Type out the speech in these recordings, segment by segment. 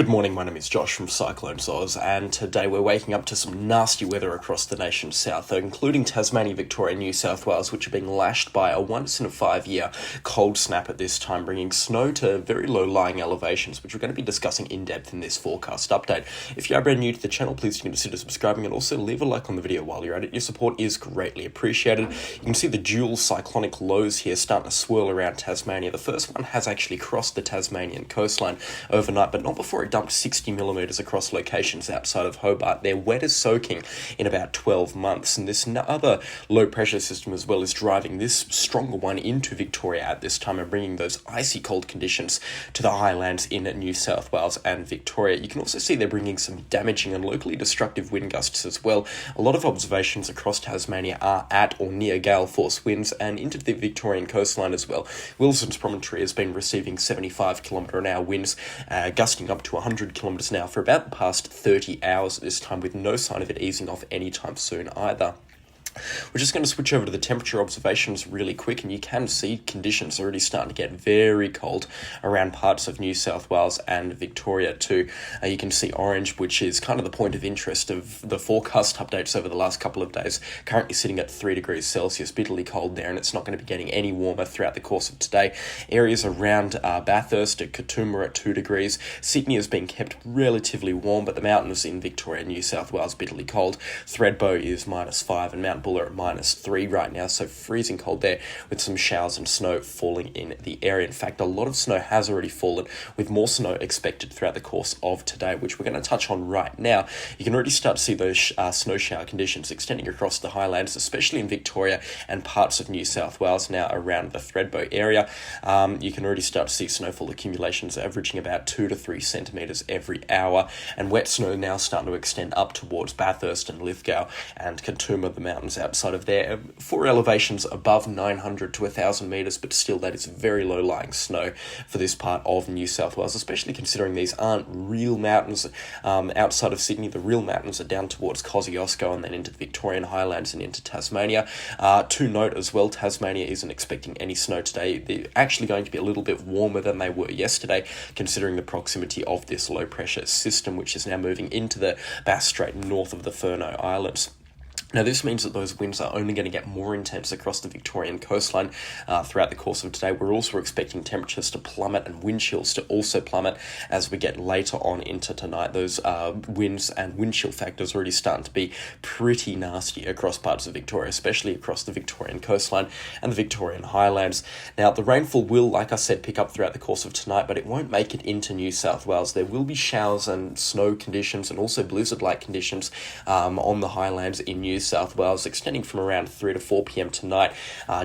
Good morning, my name is Josh from CyclonesOZ, and today we're waking up to some nasty weather across the nation's south, including Tasmania, Victoria, and New South Wales, which are being lashed by a once-in-a-5-year cold snap at this time, bringing snow to very low-lying elevations, which we're going to be discussing in depth in this forecast update. If you are brand new to the channel, please consider subscribing and also leave a like on the video while you're at it. Your support is greatly appreciated. You can see the dual cyclonic lows here starting to swirl around Tasmania. The first one has actually crossed the Tasmanian coastline overnight, but not before it dumped 60 millimetres across locations outside of Hobart. Their wettest soaking in about 12 months, and this other low pressure system as well is driving this stronger one into Victoria at this time and bringing those icy cold conditions to the highlands in New South Wales and Victoria. You can also see they're bringing some damaging and locally destructive wind gusts as well. A lot of observations across Tasmania are at or near gale force winds and into the Victorian coastline as well. Wilson's Promontory has been receiving 75km/h winds, gusting up to 100 kilometres an hour for about the past 30 hours at this time, with no sign of it easing off anytime soon either. We're just going to switch over to the temperature observations really quick, and you can see conditions already starting to get very cold around parts of New South Wales and Victoria too. You can see orange, which is kind of the point of interest of the forecast updates over the last couple of days, currently sitting at 3 degrees Celsius, bitterly cold there, and it's not going to be getting any warmer throughout the course of today. Areas around Bathurst at Katoomba at 2 degrees. Sydney is being kept relatively warm, but the mountains in Victoria and New South Wales bitterly cold. Thredbo is -5 and Mount Buller at -3 right now, so freezing cold there with some showers and snow falling in the area. In fact, a lot of snow has already fallen, with more snow expected throughout the course of today, which we're going to touch on right now. You can already start to see those snow shower conditions extending across the highlands, especially in Victoria and parts of New South Wales now around the Thredbo area. You can already start to see snowfall accumulations averaging about 2 to 3 centimetres every hour, and wet snow now starting to extend up towards Bathurst and Lithgow and Katoomba, the mountains outside of there, for elevations above 900 to 1,000 metres, but still that is very low-lying snow for this part of New South Wales, especially considering these aren't real mountains outside of Sydney. The real mountains are down towards Kosciuszko and then into the Victorian highlands and into Tasmania. To note as well, Tasmania isn't expecting any snow today. They're actually going to be a little bit warmer than they were yesterday, considering the proximity of this low-pressure system, which is now moving into the Bass Strait north of the Furneaux Islands. Now, this means that those winds are only going to get more intense across the Victorian coastline throughout the course of today. We're also expecting temperatures to plummet and wind chills to also plummet as we get later on into tonight. Those winds and wind chill factors already starting to be pretty nasty across parts of Victoria, especially across the Victorian coastline and the Victorian highlands. Now, the rainfall will, like I said, pick up throughout the course of tonight, but it won't make it into New South Wales. There will be showers and snow conditions and also blizzard-like conditions on the highlands in New South Wales, extending from around 3 to 4 p.m. tonight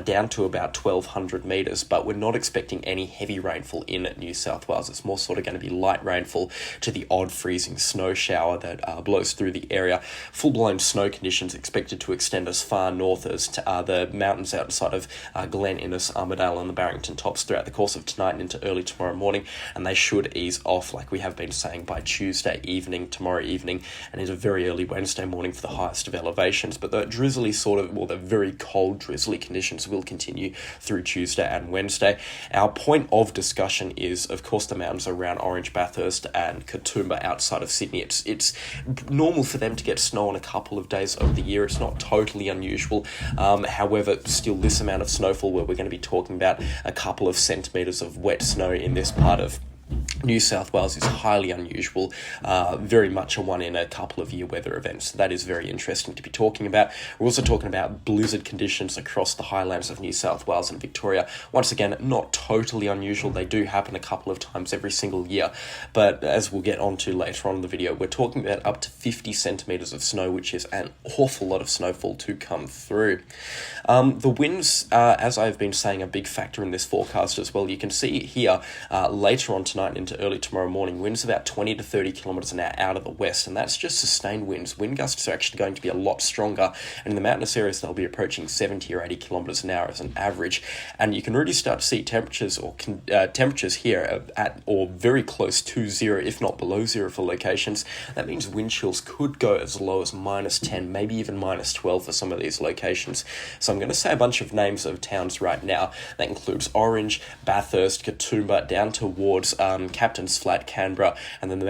down to about 1,200 metres, but we're not expecting any heavy rainfall in New South Wales. It's more sort of going to be light rainfall to the odd freezing snow shower that blows through the area. Full-blown snow conditions expected to extend as far north as to the mountains outside of Glen Innes, Armidale and the Barrington Tops throughout the course of tonight and into early tomorrow morning, and they should ease off, like we have been saying, by Tuesday evening, tomorrow evening, and into very early Wednesday morning for the highest of elevations. But the drizzly the very cold drizzly conditions will continue through Tuesday and Wednesday. Our point of discussion is, of course, the mountains around Orange, Bathurst and Katoomba outside of Sydney. It's normal for them to get snow on a couple of days of the year. It's not totally unusual. However, still this amount of snowfall, where we're going to be talking about a couple of centimetres of wet snow in this part of New South Wales, is highly unusual, very much a one in a couple of year weather event. So that is very interesting to be talking about. We're also talking about blizzard conditions across the highlands of New South Wales and Victoria. Once again, not totally unusual. They do happen a couple of times every single year, but as we'll get onto later on in the video, we're talking about up to 50 centimetres of snow, which is an awful lot of snowfall to come through. The winds, as I've been saying, a big factor in this forecast as well. You can see here later on tonight into early tomorrow morning, winds about 20 to 30 kilometres an hour out of the west, and that's just sustained winds. Wind gusts are actually going to be a lot stronger, and in the mountainous areas they'll be approaching 70 or 80 kilometres an hour as an average, and you can already start to see temperatures here at or very close to zero, if not below zero for locations. That means wind chills could go as low as -10, maybe even -12 for some of these locations. So I'm going to say a bunch of names of towns right now. That includes Orange, Bathurst, Katoomba, down towards Captain's Flat, Canberra, and then the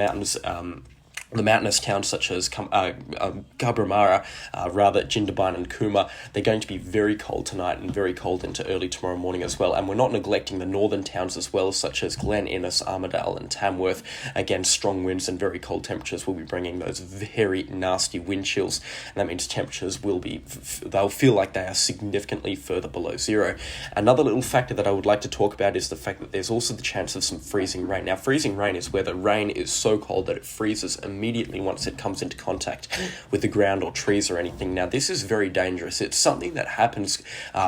mountainous towns such as Gabramara, Jindabyne and Cooma, they're going to be very cold tonight and very cold into early tomorrow morning as well. And we're not neglecting the northern towns as well, such as Glen Innes, Armidale and Tamworth. Again, strong winds and very cold temperatures will be bringing those very nasty wind chills. And that means temperatures they'll feel like they are significantly further below zero. Another little factor that I would like to talk about is the fact that there's also the chance of some freezing rain. Now, freezing rain is where the rain is so cold that it freezes immediately once it comes into contact with the ground or trees or anything. Now, this is very dangerous. It's something that happens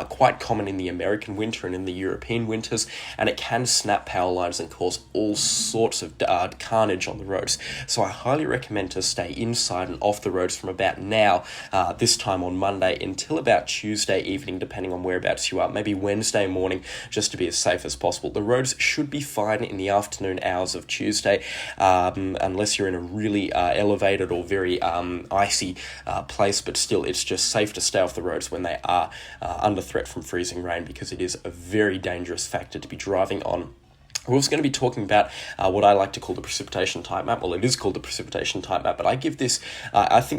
quite common in the American winter and in the European winters, and it can snap power lines and cause all sorts of carnage on the roads. So I highly recommend to stay inside and off the roads from about now, this time on Monday, until about Tuesday evening, depending on whereabouts you are, maybe Wednesday morning, just to be as safe as possible. The roads should be fine in the afternoon hours of Tuesday, unless you're in a really elevated or very icy place, but still it's just safe to stay off the roads when they are under threat from freezing rain, because it is a very dangerous factor to be driving on. We're also going to be talking about what I like to call the precipitation type map. Well, it is called the precipitation type map, but I think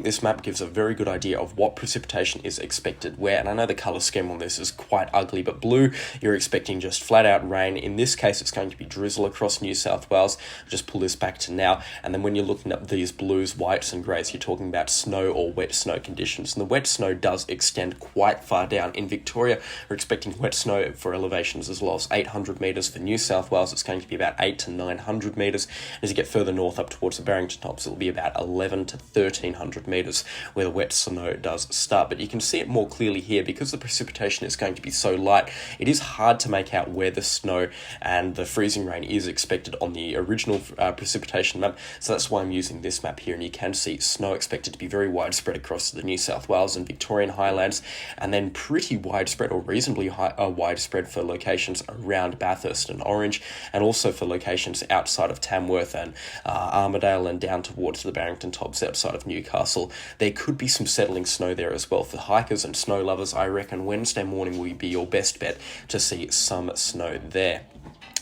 this map gives a very good idea of what precipitation is expected where. And I know the colour scheme on this is quite ugly, but blue, you're expecting just flat out rain. In this case, it's going to be drizzle across New South Wales. I'll just pull this back to now. And then when you're looking at these blues, whites and greys, you're talking about snow or wet snow conditions. And the wet snow does extend quite far down. In Victoria, we're expecting wet snow for elevations as low as 800 metres. For New South Wales, it's going to be about 800 to 900 metres. As you get further north up towards the Barrington Tops, it'll be about 11 to 1300 metres where the wet snow does start. But you can see it more clearly here because the precipitation is going to be so light. It is hard to make out where the snow and the freezing rain is expected on the original precipitation map. So that's why I'm using this map here, and you can see snow expected to be very widespread across the New South Wales and Victorian highlands, and then pretty widespread or reasonably widespread for locations around Bathurst and Orange, and also for locations outside of Tamworth and Armidale and down towards the Barrington Tops outside of Newcastle. There could be some settling snow there as well. For hikers and snow lovers, I reckon Wednesday morning will be your best bet to see some snow there.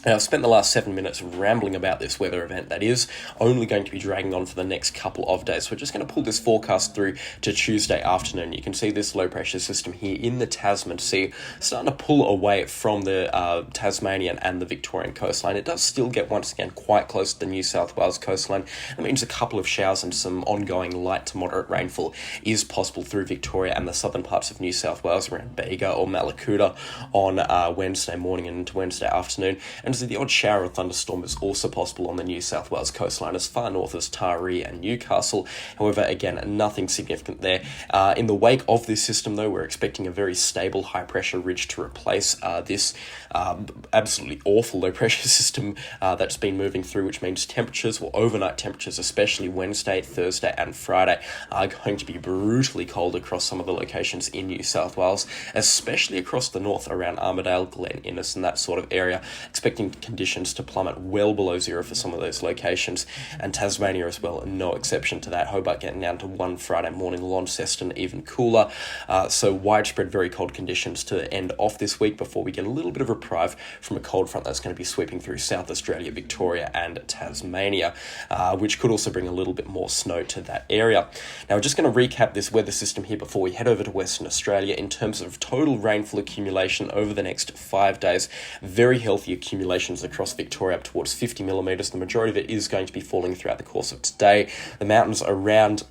Now, I've spent the last 7 minutes rambling about this weather event that is only going to be dragging on for the next couple of days. So we're just going to pull this forecast through to Tuesday afternoon. You can see this low pressure system here in the Tasman Sea starting to pull away from the Tasmanian and the Victorian coastline. It does still get once again quite close to the New South Wales coastline. That means a couple of showers and some ongoing light to moderate rainfall is possible through Victoria and the southern parts of New South Wales around Bega or Malakuta on Wednesday morning and into Wednesday afternoon. And so the odd shower or thunderstorm is also possible on the New South Wales coastline as far north as Taree and Newcastle. However, again, nothing significant there. In the wake of this system, though, we're expecting a very stable high-pressure ridge to replace this absolutely awful low-pressure system that's been moving through, which means temperatures, or overnight temperatures, especially Wednesday, Thursday and Friday, are going to be brutally cold across some of the locations in New South Wales, especially across the north around Armidale, Glen Innes and that sort of area, expecting conditions to plummet well below zero for some of those locations, and Tasmania as well, no exception to that. Hobart getting down to 1 Friday morning, Launceston even cooler. So widespread very cold conditions to end off this week before we get a little bit of reprieve from a cold front that's going to be sweeping through South Australia, Victoria and Tasmania, which could also bring a little bit more snow to that area. Now we're just going to recap this weather system here before we head over to Western Australia. In terms of total rainfall accumulation over the next 5 days, very healthy accumulations across Victoria up towards 50 millimetres. The majority of it is going to be falling throughout the course of today. The mountains around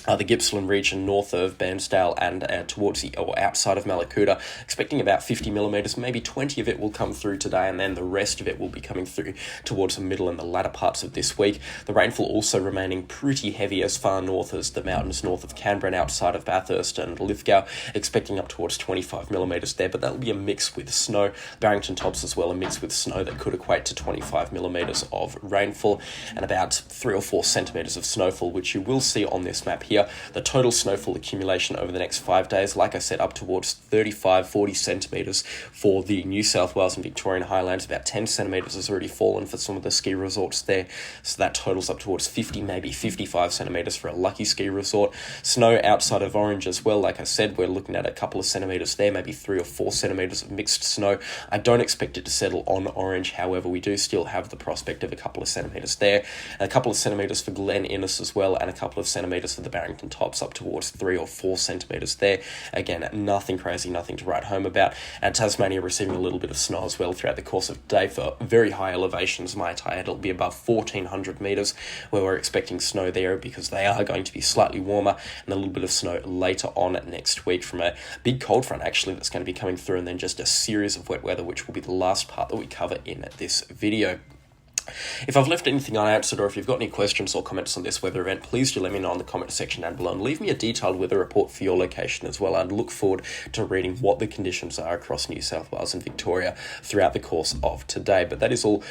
the Gippsland region north of Bairnsdale and towards or outside of Malakuta, expecting about 50 millimetres. Maybe 20 of it will come through today, and then the rest of it will be coming through towards the middle and the latter parts of this week. The rainfall also remaining pretty heavy as far north as the mountains north of Canberra and outside of Bathurst and Lithgow, expecting up towards 25 millimetres there, but that'll be a mix with snow. Barrington Tops as well, a mix with snow that could equate to 25 millimetres of rainfall and about 3 or 4 centimetres of snowfall, which you will see on this map here here. The total snowfall accumulation over the next 5 days, like I said, up towards 35-40 centimetres for the New South Wales and Victorian highlands. About 10 centimetres has already fallen for some of the ski resorts there, so that totals up towards 50, maybe 55 centimetres for a lucky ski resort. Snow outside of Orange as well, like I said, we're looking at a couple of centimetres there, maybe 3 or 4 centimetres of mixed snow. I don't expect it to settle on Orange, however, we do still have the prospect of a couple of centimetres there, and a couple of centimetres for Glen Innes as well, and a couple of centimetres for the Barrington Tops, up towards 3 or 4 centimetres there. Again, nothing crazy, nothing to write home about. And Tasmania receiving a little bit of snow as well throughout the course of the day for very high elevations, might I add. It'll be above 1,400 metres, where we're expecting snow there because they are going to be slightly warmer, and a little bit of snow later on next week from a big cold front actually that's going to be coming through, and then just a series of wet weather, which will be the last part that we cover in this video. If I've left anything unanswered, or if you've got any questions or comments on this weather event, please do let me know in the comment section down below, and leave me a detailed weather report for your location as well. I'd look forward to reading what the conditions are across New South Wales and Victoria throughout the course of today. But that is all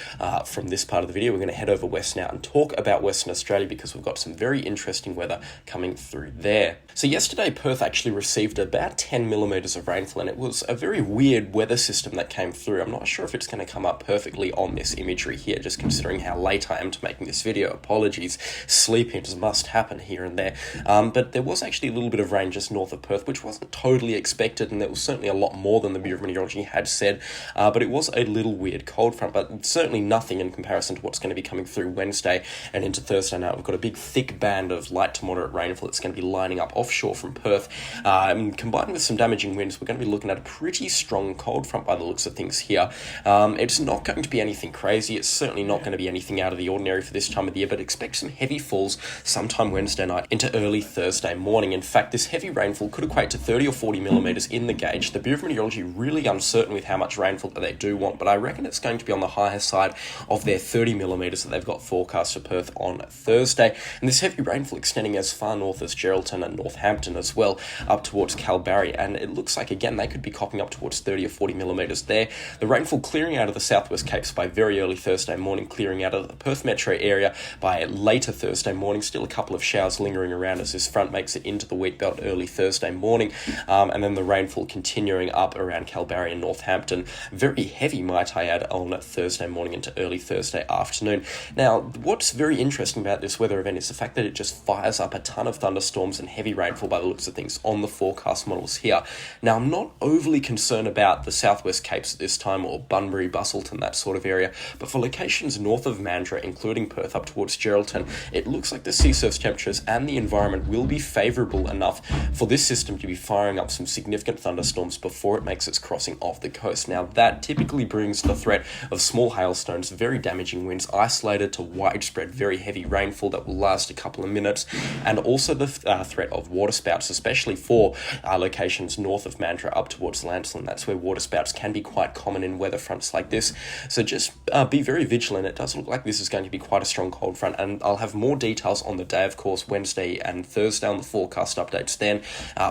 from this part of the video. We're going to head over west now and talk about Western Australia, because we've got some very interesting weather coming through there. So yesterday, Perth actually received about 10 millimetres of rainfall, and it was a very weird weather system that came through. I'm not sure if it's going to come up perfectly on this imagery here, just considering how late I am to making this video. Apologies, sleep-ins must happen here and there. But there was actually a little bit of rain just north of Perth, which wasn't totally expected, and there was certainly a lot more than the Bureau of Meteorology had said. But it was a little weird cold front, but certainly nothing in comparison to what's going to be coming through Wednesday and into Thursday night. We've got a big thick band of light to moderate rainfall that's going to be lining up offshore from Perth. Combined with some damaging winds, we're going to be looking at a pretty strong cold front by the looks of things here. It's not going to be anything crazy. It's certainly not going to be anything out of the ordinary for this time of the year, but expect some heavy falls sometime Wednesday night into early Thursday morning. In fact, this heavy rainfall could equate to 30 or 40 millimetres in the gauge. The Bureau of Meteorology really uncertain with how much rainfall that they do want, but I reckon it's going to be on the higher side of their 30 millimetres that they've got forecast for Perth on Thursday. And this heavy rainfall extending as far north as Geraldton and Northampton as well, up towards Kalbarri, and it looks like, again, they could be copping up towards 30 or 40 millimetres there. The rainfall clearing out of the southwest capes by very early Thursday morning, clearing out of the Perth metro area by later Thursday morning. Still a couple of showers lingering around as this front makes it into the wheat belt early Thursday morning, and then the rainfall continuing up around Kalbarri and Northampton. Very heavy, might I add, on Thursday morning into early Thursday afternoon. Now, what's very interesting about this weather event is the fact that it just fires up a ton of thunderstorms and heavy rainfall by the looks of things on the forecast models here. Now, I'm not overly concerned about the southwest capes at this time, or Bunbury, Busselton, that sort of area, but for locations north of Mandurah, including Perth up towards Geraldton, it looks like the sea surface temperatures and the environment will be favourable enough for this system to be firing up some significant thunderstorms before it makes its crossing off the coast. Now, that typically brings the threat of small hailstones, very damaging winds, isolated to widespread very heavy rainfall that will last a couple of minutes, and also the threat of waterspouts, especially for locations north of Mandurah up towards Lancelin. That's where waterspouts can be quite common in weather fronts like this. So just be very vigilant. It does look like this is going to be quite a strong cold front, and I'll have more details on the day, of course, Wednesday and Thursday on the forecast updates then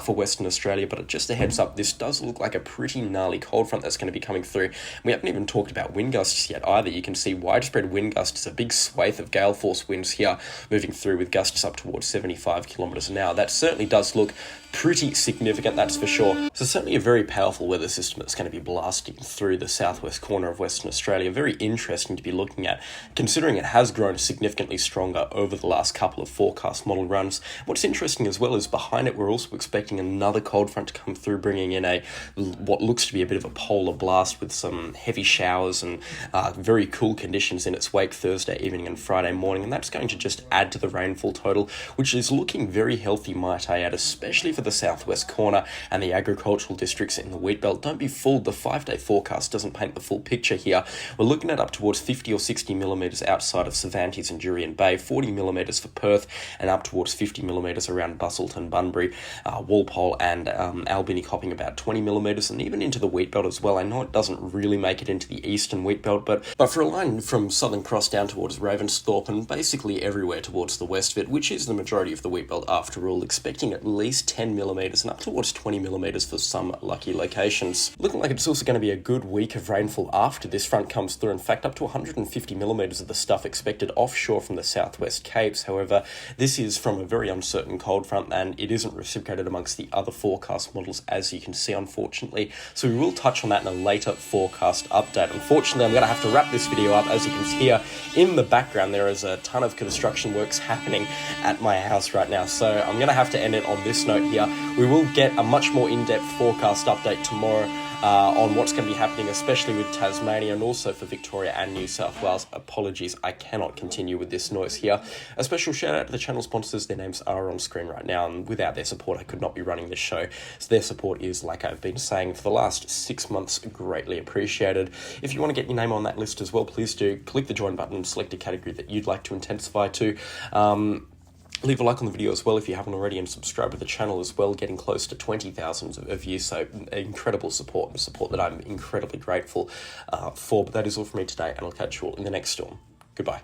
for Western Australia. But just a heads up, this does look like a pretty gnarly cold front that's going to be coming through. We haven't even talked about wind gusts yet either. You can see widespread wind gusts, a big swathe of gale force winds here moving through with gusts up towards 75 kilometres an hour. That certainly does look pretty significant, that's for sure. So certainly a very powerful weather system that's going to be blasting through the southwest corner of Western Australia. Very interesting to be looking at, considering it has grown significantly stronger over the last couple of forecast model runs. What's interesting as well is behind it, we're also expecting another cold front to come through, bringing in what looks to be a bit of a polar blast with some heavy showers and very cool conditions in its wake Thursday evening and Friday morning, and that's going to just add to the rainfall total, which is looking very healthy, might I add, especially for the southwest corner and the agricultural districts in the wheat belt. Don't be fooled, the 5-day forecast doesn't paint the full picture here. We're looking at up towards 50 or 60 millimetres outside of Cervantes and Jurien Bay, 40 millimetres for Perth, and up towards 50 millimetres around Busselton, Bunbury, Walpole and Albany copping about 20 millimetres, and even into the wheat belt as well. I know it doesn't really make it into the eastern wheat belt, but for a line from Southern Cross down towards Ravensthorpe and basically everywhere towards the west of it, which is the majority of the wheat belt after all, expecting at least 10 millimetres and up towards 20 millimetres for some lucky locations. Looking like it's also going to be a good week of rainfall after this front comes through. In fact, up to 150 50 millimetres of the stuff expected offshore from the southwest Capes. However, this is from a very uncertain cold front, and it isn't reciprocated amongst the other forecast models, as you can see, unfortunately. So we will touch on that in a later forecast update. Unfortunately, I'm going to have to wrap this video up. As you can hear in the background, there is a ton of construction works happening at my house right now. So I'm going to have to end it on this note here. We will get a much more in-depth forecast update tomorrow on what's going to be happening, especially with Tasmania and also for Victoria and New South Wales. Apologies, I cannot continue with this noise here. A special shout out to the channel sponsors. Their names are on screen right now, and without their support, I could not be running this show. So their support is, like I've been saying for the last 6 months, greatly appreciated. If you want to get your name on that list as well, please do click the join button and select a category that you'd like to intensify to. Leave a like on the video as well if you haven't already, and subscribe to the channel as well, getting close to 20,000 of views. So incredible support that I'm incredibly grateful for. But that is all from me today, and I'll catch you all in the next storm. Goodbye.